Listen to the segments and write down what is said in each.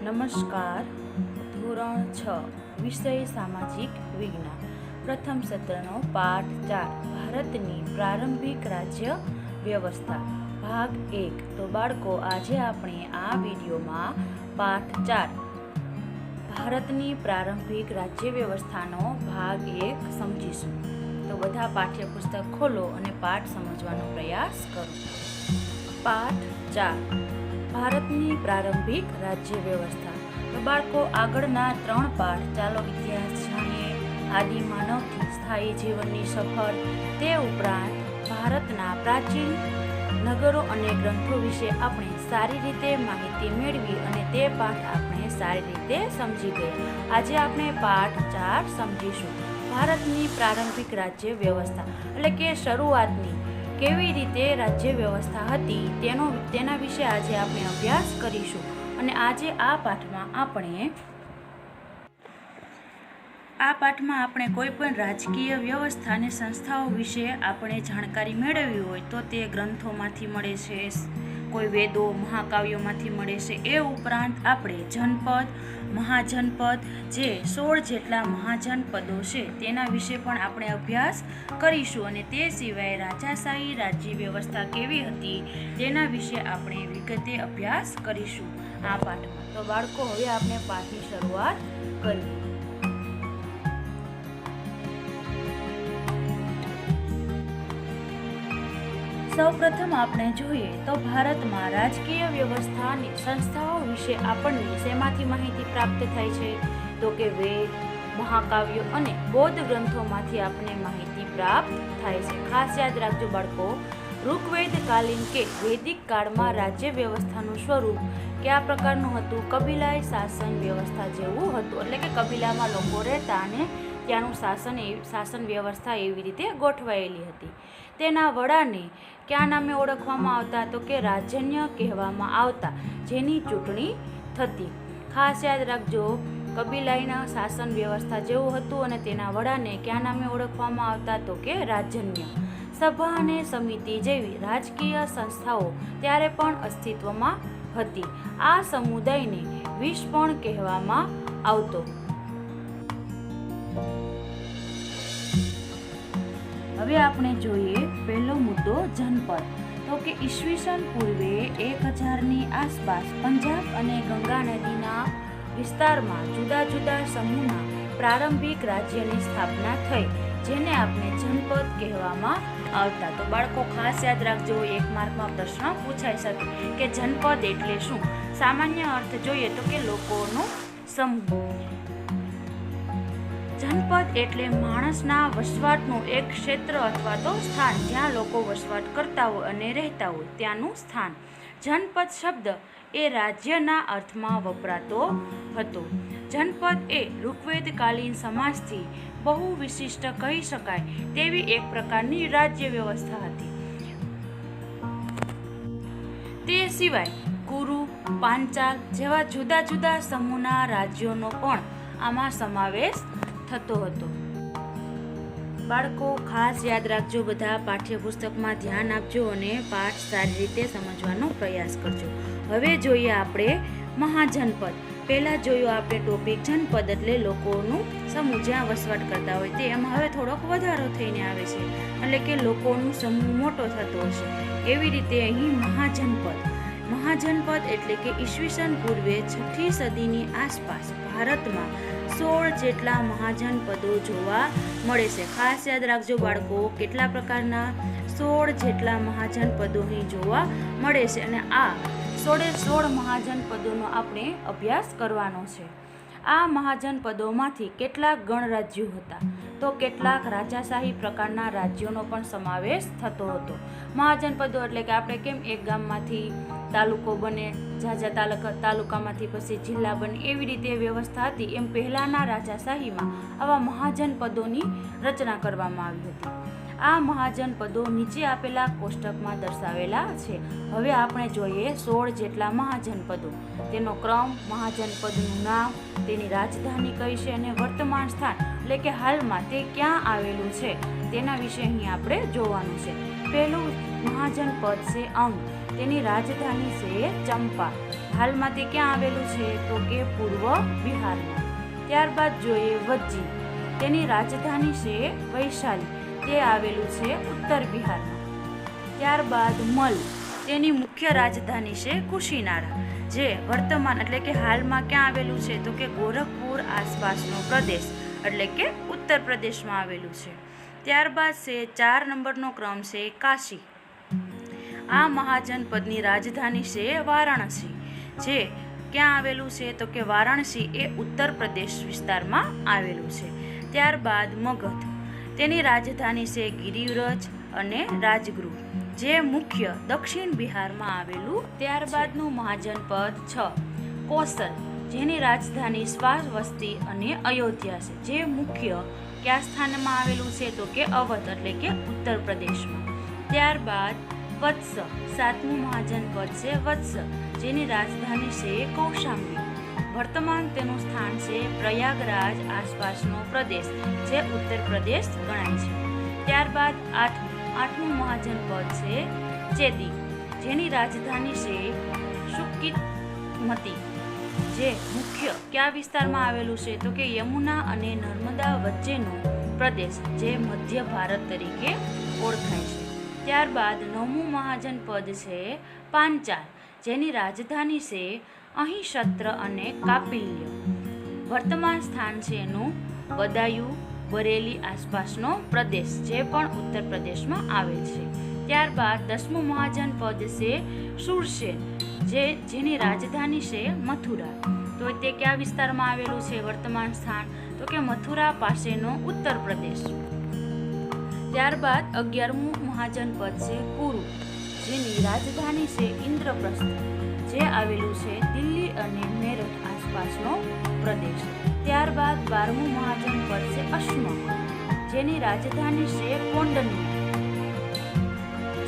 નમસ્કાર. ધોરણ 6 વિષય સામાજિક વિજ્ઞાન પ્રથમ સત્રનો પાઠ 4 ભારતની પ્રારંભિક રાજ્ય વ્યવસ્થા ભાગ 1. તો બાળકો, આજે આપણે આ વિડીયોમાં પાઠ 4 ભારતની પ્રારંભિક રાજ્ય વ્યવસ્થાનો ભાગ 1 સમજીશું. તો બધા પાઠ્યપુસ્તક ખોલો અને પાઠ સમજવાનો પ્રયાસ કરો. પાઠ 4 ભારતની પ્રારંભિક રાજ્ય વ્યવસ્થા. તો બાળકો, આગળના 3 પાઠ ચાલો ઇતિહાસ જાણીએ, આદિ માનવથી સ્થાયી જીવનની સફર, તે ઉપરાંત ભારતના પ્રાચીન નગરો અને ગ્રંથો વિશે આપણે સારી રીતે માહિતી મેળવી અને તે પાઠ આપણે સારી રીતે સમજી ગયા. આજે આપણે પાઠ 4 સમજીશું. ભારતની પ્રારંભિક રાજ્ય વ્યવસ્થા એટલે કે શરૂઆતની કેવી રીતે રાજ્ય વ્યવસ્થા હતી તેના વિશે આજે આપણે અભ્યાસ કરીશું. અને આજે આ પાઠમાં આપણે કોઈ પણ રાજકીય વ્યવસ્થા અને સંસ્થાઓ વિશે આપણે જાણકારી મેળવવી હોય તો તે ગ્રંથોમાંથી મળે છે, કોઈ વેદો મહાકાવ્યોમાંથી મળે છે. એ ઉપરાંત આપણે જનપદ, મહાજનપદ, જે 16 જેટલા મહાજનપદો છે તેના વિશે પણ આપણે અભ્યાસ કરીશું. અને તે સિવાય રાજાશાહી રાજ્ય વ્યવસ્થા કેવી હતી તેના વિશે આપણે વિગતે અભ્યાસ કરીશું આ પાઠમાં. તો બાળકો, હવે આપણે પાઠની શરૂઆત કરીએ. સૌપ્રથમ આપણે જોઈએ તો ભારતમાં રાજકીય વ્યવસ્થાની સંસ્થાઓ વિશે આપણને શેમાંથી માહિતી પ્રાપ્ત થાય છે? તો કે વેદ, મહાકાવ્યો અને બૌદ્ધ ગ્રંથોમાંથી આપણને માહિતી પ્રાપ્ત થાય છે. ખાસ યાદ રાખજો બાળકો, ઋગ્વેદકાલીન કે વૈદિક કાળમાં રાજ્ય વ્યવસ્થાનું સ્વરૂપ કયા પ્રકારનું હતું? કબીલાઈ શાસન વ્યવસ્થા જેવું હતું. એટલે કે કબીલામાં લોકો રહેતા અને ત્યાંનું શાસન વ્યવસ્થા એવી રીતે ગોઠવાયેલી હતી. તેના વડાને કયા નામે ઓળખવામાં આવતા? તો કે રાજન્ય કહેવામાં આવતા, જેની ચૂંટણી થતી. ખાસ યાદ રાખજો, કબીલાઈના શાસન વ્યવસ્થા જેવું હતું અને તેના વડાને કયા નામે ઓળખવામાં આવતા? તો કે રાજન્ય. સભા અને સમિતિ જેવી રાજકીય સંસ્થાઓ ત્યારે પણ અસ્તિત્વમાં હતી. આ સમુદાયને વિશ પણ કહેવામાં આવતો. હવે આપણે જોઈએ પહેલો મુદ્દો, જનપદ. તો કે ઈસવીસન પૂર્વે 1000ની આસપાસ પંજાબ અને ગંગા નદીના વિસ્તારમાં જુદા જુદા સમૂહના પ્રારંભિક રાજ્યની સ્થાપના થઈ, જેને આપણે જનપદ કહેવામાં આવતા. તો બાળકો, ખાસ યાદ રાખજો, 1 માર્કમાં પ્રશ્ન પૂછાઈ શકે કે જનપદ એટલે શું? સામાન્ય અર્થ જોઈએ તો કે લોકોનો સમૂહ. જનપદ એટલે માણસના વસવાટનું એક ક્ષેત્ર અથવા તો સ્થાન, જ્યાં લોકો વસવાટ કરતા હોય અને રહેતા હોય ત્યાંનું સ્થાન. જનપદ શબ્દ એ રાજ્યના અર્થમાં વપરાતો હતો. જનપદ એ ઋગ્વેદકાલીન સમાજથી બહુ વિશિષ્ટ કહી શકાય તેવી એક પ્રકારની રાજ્ય વ્યવસ્થા હતી. તે સિવાય કુરુ, પાંચાલ જેવા જુદા જુદા સમૂહના રાજ્યોનો પણ આમાં સમાવેશ થતો હતો. બાળકો, ખાસ યાદ રાખજો, બધા પાઠ્યપુસ્તકમાં ધ્યાન આપજો અને પાઠ સારી રીતે સમજવાનો પ્રયાસ કરજો. હવે જોઈએ આપણે મહાજનપદ. પહેલાં જોયું આપણે ટોપિક જનપદ એટલે લોકોનું સમૂહ, જ્યાં વસવાટ કરતા હોય તે. એમાં હવે થોડોક વધારો થઈને આવે છે, એટલે કે લોકોનું સમૂહ મોટો થતો હશે. એવી રીતે અહીં મહાજનપદ એટલે કે ઈસવીસન પૂર્વે 6ઠી સદીની આસપાસ ભારતમાં 16 જેટલા મહાજનપદો જોવા મળે છે. ખાસ યાદ રાખજો બાળકો, કેટલા પ્રકારના? 16 જેટલા મહાજનપદો અહીં જોવા મળે છે. અને આ 16 મહાજનપદોનો આપણે અભ્યાસ કરવાનો છે. આ મહાજનપદોમાંથી કેટલાક ગણરાજ્યો હતા, તો કેટલાક રાજાશાહી પ્રકારના રાજ્યોનો પણ સમાવેશ થતો હતો. મહાજનપદો એટલે કે આપણે કેમ એક ગામમાંથી તાલુકો બને, ઝાઝા તાલુકામાંથી પછી જિલ્લા બને, એવી રીતે વ્યવસ્થા હતી. એમ પહેલાંના રાજાશાહીમાં આવા મહાજનપદોની રચના કરવામાં આવી હતી. આ મહાજનપદો નીચે આપેલા કોષ્ટકમાં દર્શાવેલા છે. હવે આપણે જોઈએ 16 જેટલા મહાજનપદો, તેનો ક્રમ, મહાજનપદનું નામ, તેની રાજધાની કઈ છે અને વર્તમાન સ્થાન એટલે કે હાલમાં તે ક્યાં આવેલું છે તેના વિશે અહીં આપણે જોવાનું છે. પહેલું મહાજનપદ છે અંગ. તેની રાજધાની છે ચંપા. હાલમાં તે ક્યાં આવેલું છે તો કે પૂર્વ બિહારમાં. ત્યારબાદ જોઈએ વજ્જી, તેની રાજધાની છે વૈશાલી, તે આવેલું છે ઉત્તર બિહારમાં. ત્યારબાદ મલ, તેની મુખ્ય રાજધાની છે કુશીનારા, જે વર્તમાન એટલે કે હાલમાં ક્યાં આવેલું છે તો કે ગોરખપુર આસપાસનો પ્રદેશ એટલે કે ઉત્તર પ્રદેશમાં આવેલું છે. ત્યારબાદ છે 4 નંબરનો ક્રમ છે કાશી. આ મહાજનપદની રાજધાની છે વારાણસી, જે ક્યાં આવેલું છે તો કે વારાણસી એ ઉત્તર પ્રદેશ વિસ્તારમાં આવેલું છે. ત્યારબાદ મગધ, તેની રાજધાની છે ગિરિવ્રજ અને રાજગૃહ, જે મુખ્ય દક્ષિણ બિહારમાં આવેલું. ત્યારબાદનું મહાજનપદ 6 કોસલ, જેની રાજધાની શ્રાવસ્તી અને અયોધ્યા છે, જે મુખ્ય કયા સ્થાનમાં આવેલું છે તો કે અવધ એટલે કે ઉત્તર પ્રદેશમાં. ત્યારબાદ વત્સ, 7મું મહાજનપદ છે વત્સ, જેની રાજધાની છે કૌશાંબી, વર્તમાન તેનું સ્થાન છે પ્રયાગરાજ આસપાસનો પ્રદેશ, જે ઉત્તર પ્રદેશ ગણાય છે. ત્યારબાદ 8મું મહાજનપદ છે ચેદી, જેની રાજધાની છે સુકિતમતી, જે મુખ્ય કયા વિસ્તારમાં આવેલું છે તો કે યમુના અને નર્મદા વચ્ચેનો પ્રદેશ, જે મધ્ય ભારત તરીકે ઓળખાય છે. ત્યારબાદ 9મું મહાજનપદ છે પાંચાલ, જેની રાજધાની છે અહીં ક્ષત્ર અને કાપિલ્ય, વર્તમાન સ્થાન છે એનું બદાયુ બરેલી આસપાસનો પ્રદેશ, જે પણ ઉત્તર પ્રદેશમાં આવે છે. ત્યારબાદ 10મું મહાજનપદ છે સુરસેન, જેની રાજધાની છે મથુરા, તો તે કયા વિસ્તારમાં આવેલું છે વર્તમાન સ્થાન તો કે મથુરા પાસેનો ઉત્તર પ્રદેશ. ત્યારબાદ 11મું મહાજનપદ છે કુરુ, જેની રાજધાની છે ઇન્દ્રપ્રસ્થ, જે આવેલું છે દિલ્હી અને મેરઠ આસપાસનો પ્રદેશ. ત્યારબાદ 12મું મહાજનપદ છે અશ્મક, જેની રાજધાની છે કોંડન્યા,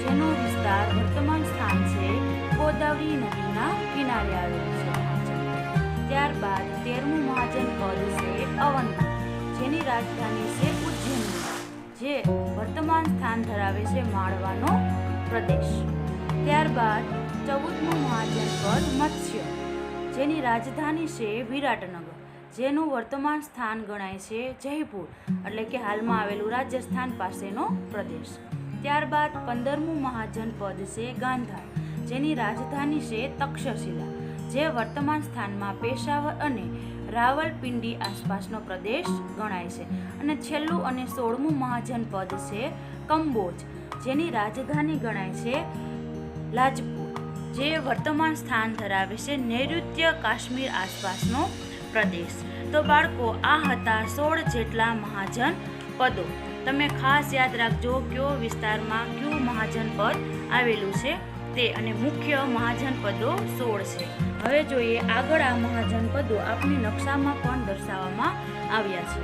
જેનો વિસ્તાર વર્તમાન સ્થાન છે ગોદાવરી નદીના કિનારે આવેલું છે. ત્યારબાદ 13મું મહાજનપદ છે અવંતી, જેની રાજધાની છે ઉજ્જૈન, જે વર્તમાન સ્થાન ધરાવે છે માળવાનો પ્રદેશ. ત્યારબાદ 14મું મહાજનપદ મત્સ્ય, જેની રાજધાની છે વિરાટનગર, જેનું વર્તમાન સ્થાન ગણાય છે જયપુર એટલે કે હાલમાં આવેલું રાજસ્થાન પાસેનો પ્રદેશ. ત્યારબાદ 15મું મહાજનપદ છે ગાંધાર, જેની રાજધાની છે તક્ષશિલા, જે વર્તમાન સ્થાનમાં પેશાવર અને રાવલપિંડી આસપાસનો પ્રદેશ ગણાય છે. અને છેલ્લું અને 16મું મહાજનપદ છે કંબોજ, જેની રાજધાની ગણાય છે લાજપુર, જે વર્તમાન સ્થાન ધરાવે છે નૈઋત્ય કાશ્મીર આસપાસનો પ્રદેશ. તો બાળકો, આ હતા 16 જેટલા મહાજન પદો. તમે ખાસ યાદ રાખજો કયો વિસ્તારમાં કયું મહાજનપદ આવેલું છે તે, અને મુખ્ય મહાજનપદો 16 છે. હવે જોઈએ આગળ આ મહાજનપદો આપણી નકશામાં પણ દર્શાવવામાં આવ્યા છે.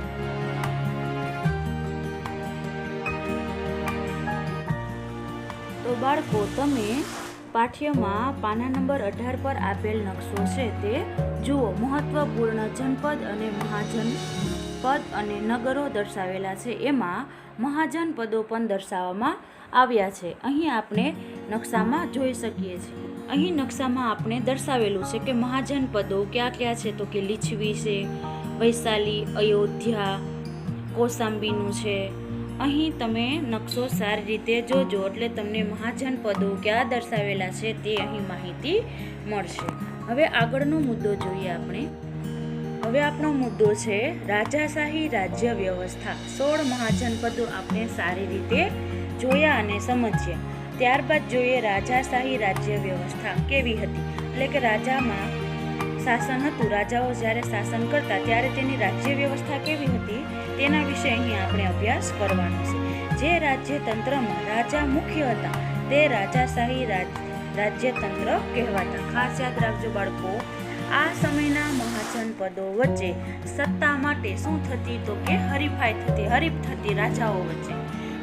તો બાળકો, તમે પાઠ્યમાં પાના નંબર 18 પર આપેલ નકશો છે તે જુઓ. મહત્વપૂર્ણ જનપદ અને મહાજનપદ અને નગરો દર્શાવેલા છે, એમાં મહાજનપદો પણ દર્શાવવામાં આવ્યા છે. અહીં આપણે નકશામાં જોઈ શકીએ છીએ. અહીં નકશામાં આપણે દર્શાવેલું છે કે મહાજનપદો ક્યાં ક્યાં છે તો કે લીછવી છે, વૈશાલી, અયોધ્યા, કૌશાંબીનું છે. અહીં તમે નકશો સારી રીતે જોજો એટલે તમને મહાજનપદો ક્યાં દર્શાવેલા છે તે અહીં માહિતી મળશે. હવે આગળનો મુદ્દો જોઈએ આપણે. હવે આપણો મુદ્દો છે રાજાશાહી રાજ્ય વ્યવસ્થા. 16 મહાજનપદો આપણે સારી રીતે જોયા અને સમજ્યા. ત્યારબાદ જોઈએ રાજાશાહી રાજ્ય વ્યવસ્થા કેવી હતી, એટલે કે રાજ્યમાં શાસન હતું, રાજાઓ જ્યારે શાસન કરતા ત્યારે તેની રાજ્ય વ્યવસ્થા કેવી હતી તેના વિશે અહીં આપણે અભ્યાસ કરવાનો છે. જે રાજ્યતંત્રમાં રાજા મુખ્ય હતા તે રાજાશાહી રાજ્યતંત્ર કહેવાતા. ખાસ યાદ રાખજો બાળકો, આ સમયના મહાજનપદો વચ્ચે સત્તા માટે શું થતી તો કે હરીફ થતી રાજાઓ વચ્ચે,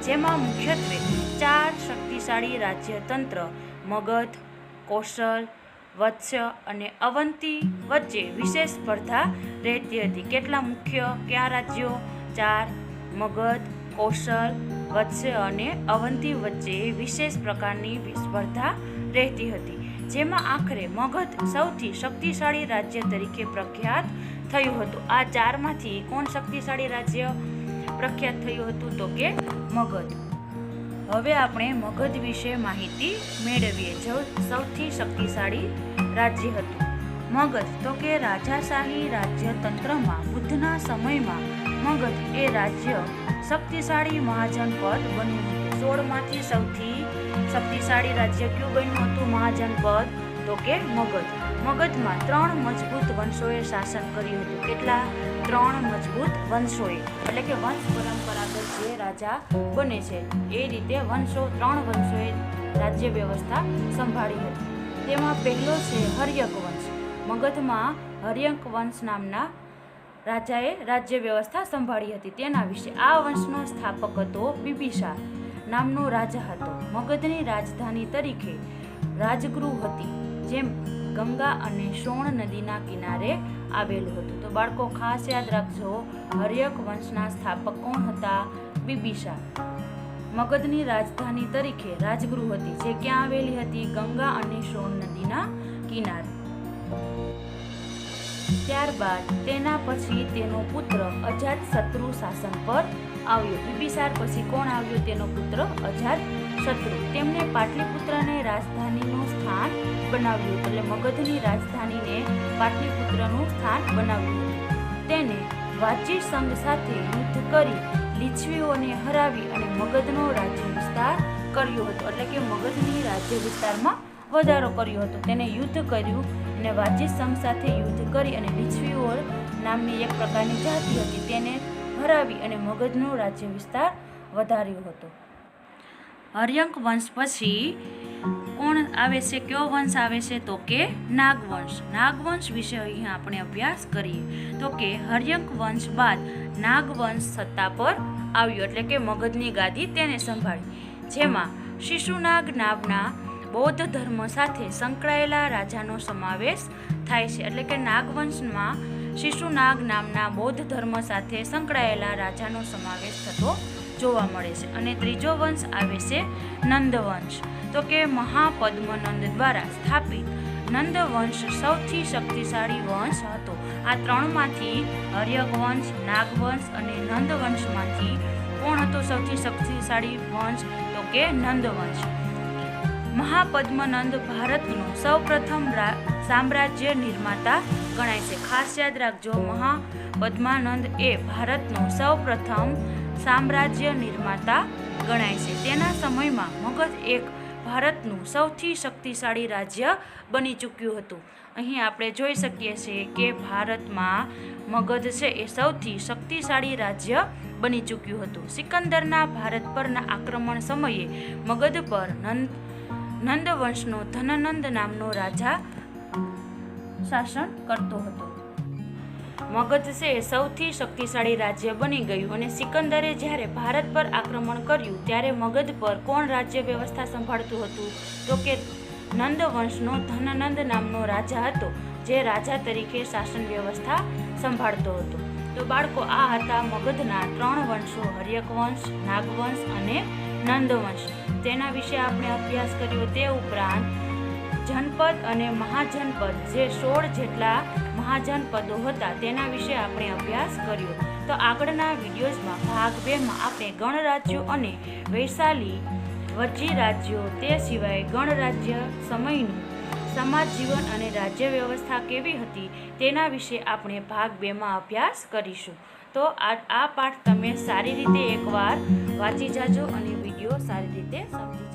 જેમાં મુખ્યત્વે 4 શક્તિશાળી રાજ્યતંત્ર મગધ, કૌશલ, વત્સ અને અવંતી વચ્ચે વિશેષ સ્પર્ધા રહેતી હતી. કેટલા મુખ્ય કયા રાજ્યો? 4, મગધ, કૌશલ, વત્સ અને અવંતી વચ્ચે વિશેષ પ્રકારની સ્પર્ધા રહેતી હતી. જેમાં આખરે મગધ સૌથી શક્તિશાળી રાજ્ય તરીકે પ્રખ્યાત થયું હતું. આ ચારમાંથી કોણ શક્તિશાળી રાજ્ય પ્રખ્યાત થયું હતું? તો કે મગધ. હવે આપણે મગધ વિશે માહિતી મેળવીએ. જો સૌથી શક્તિશાળી રાજ્ય હતું મગધ, તો કે રાજાશાહી રાજ્ય તંત્રમાં બુદ્ધના સમયમાં મગધ એ રાજ્ય શક્તિશાળી મહાજનપદ બન્યું હતું. 16માંથી સૌથી શક્તિશાળી રાજ્ય કયું બન્યું હતું મહાજનપદ? તો કે મગધ. મગધમાં 3 મજબૂત વંશોએ શાસન કર્યું હતું. કેટલા? 3 મજબૂત વંશોએ, એટલે કે વંશ પરંપરાગત જે રાજા બને છે એ રીતે 3 વંશોએ રાજ્ય વ્યવસ્થા સંભાળી હતી. તેમાં પહેલો છે હર્યક વંશ. મગધમાં હર્યક વંશ નામના રાજાએ રાજ્ય વ્યવસ્થા સંભાળી હતી. તેના વિશે આ વંશનો સ્થાપક હતો બિંબિસાર નામનો રાજા હતો. મગધની રાજધાની તરીકે રાજગૃહ હતી, જેમ ગંગા અને સોણ નદીના કિનારે આવેલું હતું. તો બાળકો ખાસ યાદ રાખજો, હર્યક વંશના સ્થાપક કોણ હતા? બિંબિસાર. મગધની રાજધાની તરીકે રાજગૃહ હતી, જે ક્યાં આવેલી હતી? ગંગા અને સોણ નદીના કિનારે. ત્યારબાદ તેના પછી તેનો પુત્ર અજાતશત્રુ શાસન પર આવ્યો. બિંબિસાર પછી કોણ આવ્યો? તેનો પુત્ર અજાતશત્રુ. તેમણે પાટલીપુત્રને રાજધાનીનું સ્થાન બનાવ્યું, એટલે મગધની રાજધાનીને પાટલીપુત્રનું સ્થાન બનાવ્યું. તેને વાચી સંઘ સાથે યુદ્ધ કરી લીછવીઓને હરાવી અને મગધનો રાજ્ય વિસ્તાર કર્યો હતો, એટલે કે મગધની રાજ્ય વિસ્તારમાં વધારો કર્યો હતો. તેને યુદ્ધ કર્યું અને વાચી સંઘ સાથે યુદ્ધ કરી અને લીછવીઓ નામની એક પ્રકારની જાતિ હતી તેને હરાવી અને મગધનો રાજ્ય વિસ્તાર વધાર્યો હતો. હર્યક વંશ પછી કોણ આવે છે? કયો વંશ આવે છે? તો કે નાગવંશ. નાગવંશ વિશે અહીંયા આપણે અભ્યાસ કરીએ તો કે હર્યક વંશ બાદ નાગવંશ સત્તા પર આવ્યો, એટલે કે મગધની ગાદી તેને સંભાળી. જેમાં શિશુનાગ નામના બૌદ્ધ ધર્મ સાથે સંકળાયેલા રાજાનો સમાવેશ થાય છે, એટલે કે નાગવંશમાં શિશુનાગ નામના બૌદ્ધ ધર્મ સાથે સંકળાયેલા રાજાનો સમાવેશ થતો જોવા મળે છે. અને ત્રીજો વંશ આવે છે નંદવંશ. તો કે મહાપદ્મનંદ દ્વારા સ્થાપિત નંદવંશ સૌથી શક્તિશાળી વંશ હતો. આ ત્રણમાંથી હર્યક વંશ, નાગવંશ અને નંદવંશમાંથી કોણ હતો સૌથી શક્તિશાળી વંશ? તો કે નંદવંશ. મહાપદ્મનંદ ભારતનો સૌપ્રથમ સામ્રાજ્ય નિર્માતા ગણાય છે. ખાસ યાદ રાખજો, મહાપદ્માનંદ એ ભારતનો સૌપ્રથમ સામ્રાજ્ય નિર્માતા ગણાય છે. તેના સમયમાં મગધ એક ભારતનું સૌથી શક્તિશાળી રાજ્ય બની ચૂક્યું હતું. અહીં આપણે જોઈ શકીએ છીએ કે ભારતમાં મગધ છે એ સૌથી શક્તિશાળી રાજ્ય બની ચૂક્યું હતું. સિકંદરના ભારત પરના આક્રમણ સમયે મગધ પર નંદવંશનો ધનનંદ નામનો રાજા શાસન કરતો હતો. મગધ છે એ સૌથી શક્તિશાળી રાજ્ય બની ગયું અને સિકંદરે જ્યારે ભારત પર આક્રમણ કર્યું ત્યારે મગધ પર કોણ રાજ્ય વ્યવસ્થા સંભાળતું હતું? તો કે નંદવંશનો ધનનંદ નામનો રાજા હતો, જે રાજા તરીકે શાસન વ્યવસ્થા સંભાળતો હતો. તો બાળકો, આ હતા મગધના 3 વંશો, હર્યક વંશ, નાગવંશ અને નંદવંશ. તેના વિશે આપણે અભ્યાસ કર્યો. તે ઉપરાંત જનપદ અને મહાજનપદ, જે 16 જેટલા મહાજનપદો હતા તેના વિશે આપણે અભ્યાસ કર્યો. તો આગળના વિડીયોઝમાં ભાગ 2માં આપણે ગણરાજ્યો અને વૈશાલી વજ્જી રાજ્યો, તે સિવાય ગણરાજ્ય સમયનું સમાજ જીવન અને રાજ્ય વ્યવસ્થા કેવી હતી તેના વિશે આપણે ભાગ 2માં અભ્યાસ કરીશું. તો આ પાઠ તમે સારી રીતે એકવાર વાંચી જાજો અને વિડીયો સારી રીતે સમજી